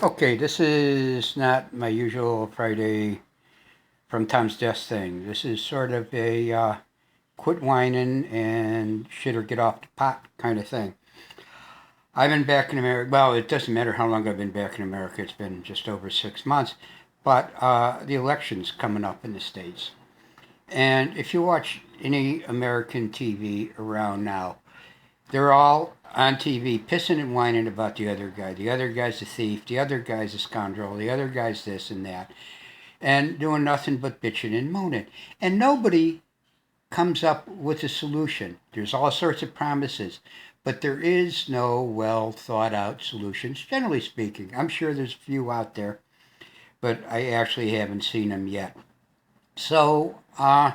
Okay, this is not my usual Friday from Tom's Desk thing. This is sort of a quit whining and shit or get off the pot kind of thing. I've been back in America. Well, it doesn't matter how long I've been back in America. It's been just over 6 months. But the election's coming up in the States. And if you watch any American TV around now, they're all on TV pissing and whining about the other guy. The other guy's a thief. The other guy's a scoundrel. The other guy's this and that. And doing nothing but bitching and moaning. And nobody comes up with a solution. There's all sorts of promises, but there is no well thought out solutions, generally speaking. I'm sure there's a few out there, but I actually haven't seen them yet. So, and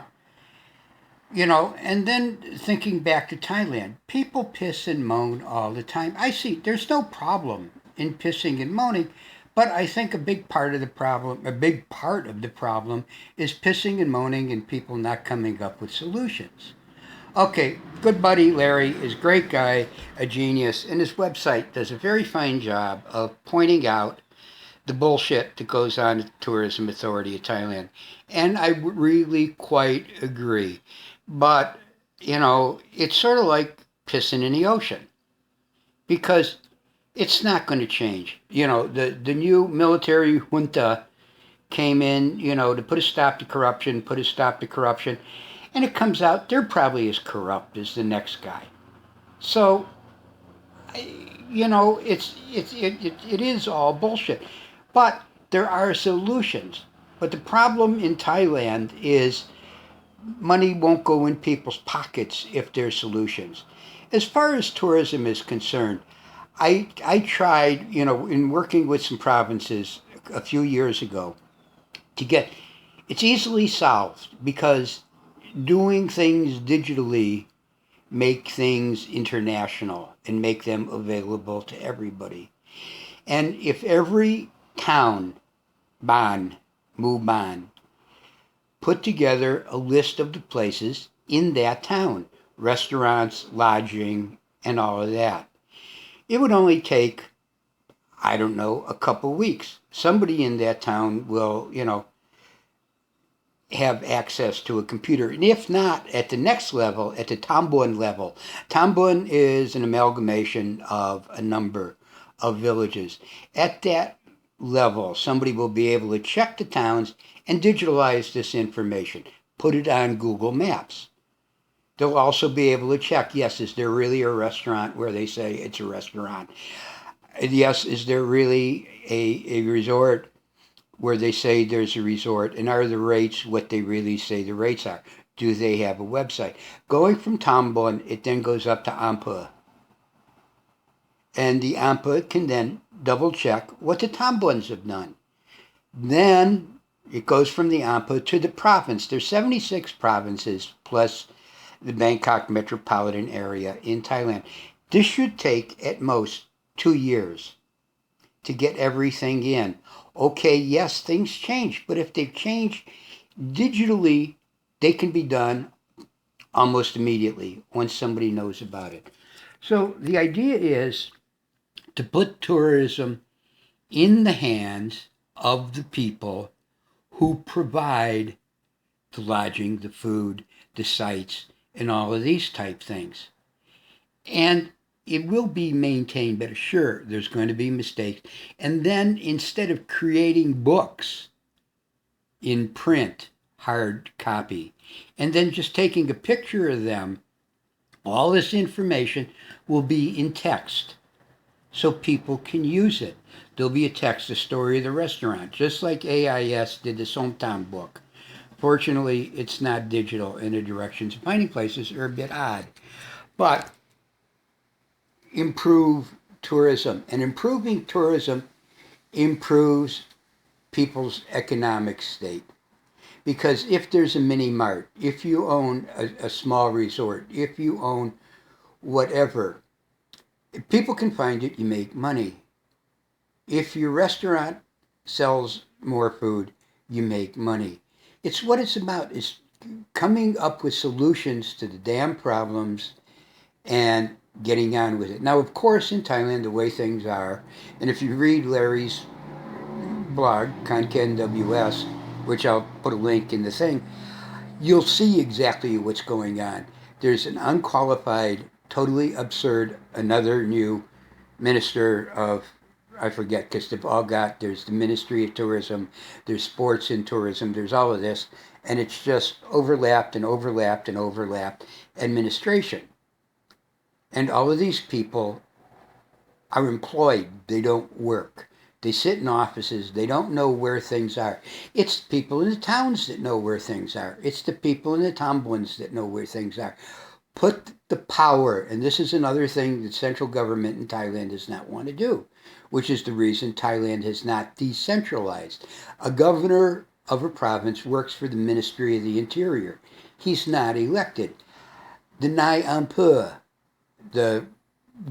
then thinking back to Thailand, people piss and moan all the time. I see, there's no problem in pissing and moaning, but I think a big part of the problem is pissing and moaning and people not coming up with solutions. Okay, good buddy Larry is a great guy, a genius, and his website does a very fine job of pointing out the bullshit that goes on at the Tourism Authority of Thailand. And I really quite agree. But, it's sort of like pissing in the ocean because it's not going to change. The new military junta came in, to put a stop to corruption, and it comes out they're probably as corrupt as the next guy. So, it is all bullshit. But there are solutions. But the problem in Thailand is money won't go in people's pockets if there's solutions. As far as tourism is concerned, I tried, in working with some provinces a few years ago to get it's easily solved because doing things digitally make things international and make them available to everybody. And if every town, ban, Muban, put together a list of the places in that town, restaurants, lodging, and all of that, it would only take, I don't know, a couple weeks. Somebody in that town will, have access to a computer. And if not, at the next level, at the Tambun level, Tambun is an amalgamation of a number of villages. At that level, somebody will be able to check the towns and digitalize this information, put it on Google Maps. They'll also be able to check, yes, is there really a restaurant where they say it's a restaurant? Yes, is there really a resort where they say there's a resort? And are the rates what they really say the rates are? Do they have a website? Going from Tambon, it then goes up to Ampa. And the Ampa can then double check what the Tambons have done. Then it goes from the Ampa to the province. There's 76 provinces plus the Bangkok metropolitan area in Thailand. This should take at most 2 years to get everything in. Okay, yes, things change, but if they change digitally, they can be done almost immediately once somebody knows about it. So the idea is to put tourism in the hands of the people who provide the lodging, the food, the sites, and all of these type things. And it will be maintained, but sure, there's going to be mistakes. And then instead of creating books in print, hard copy, and then just taking a picture of them, all this information will be in text so people can use it. There'll be a text, a story of the restaurant, just like AIS did the Somtam book. Fortunately, it's not digital, and the directions of finding places are a bit odd. But improve tourism. And improving tourism improves people's economic state. Because if there's a mini mart, if you own a small resort, if you own whatever, if people can find it, you make money. If your restaurant sells more food, you make money. It's what it's about, is coming up with solutions to the damn problems and getting on with it. Now, of course, in Thailand, the way things are, and if you read Larry's blog, Konkan WS, which I'll put a link in the thing, you'll see exactly what's going on. There's an unqualified, totally absurd, another new minister of, I forget, because they've all got, there's the Ministry of Tourism, there's sports and tourism, there's all of this, and it's just overlapped and overlapped and overlapped administration. And all of these people are employed, they don't work. They sit in offices, they don't know where things are. It's the people in the towns that know where things are. It's the people in the tomboons that know where things are. Put the power, and this is another thing that central government in Thailand does not want to do, which is the reason Thailand has not decentralized. A governor of a province works for the Ministry of the Interior. He's not elected. The Nai Ampur, the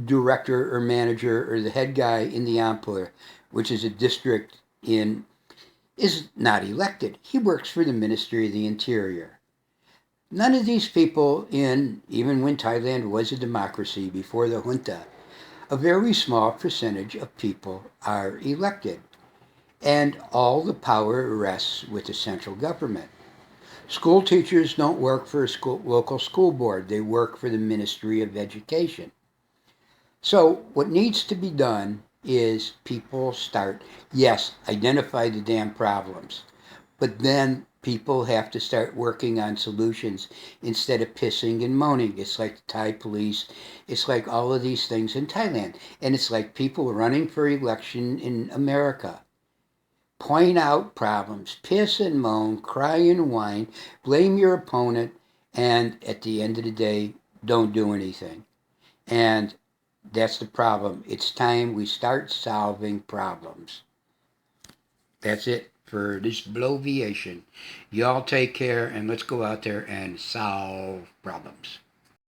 director or manager or the head guy in the Ampur, which is a district in, is not elected. He works for the Ministry of the Interior. None of these people in, even when Thailand was a democracy before the junta, a very small percentage of people are elected. And all the power rests with the central government. School teachers don't work for a local school board. They work for the Ministry of Education. So what needs to be done is people start, yes, identify the damn problems, but then people have to start working on solutions instead of pissing and moaning. It's like the Thai police. It's like all of these things in Thailand. And it's like people running for election in America. Point out problems, piss and moan, cry and whine, blame your opponent, and at the end of the day, don't do anything. And that's the problem. It's time we start solving problems. That's it for this bloviation. Y'all take care and let's go out there and solve problems.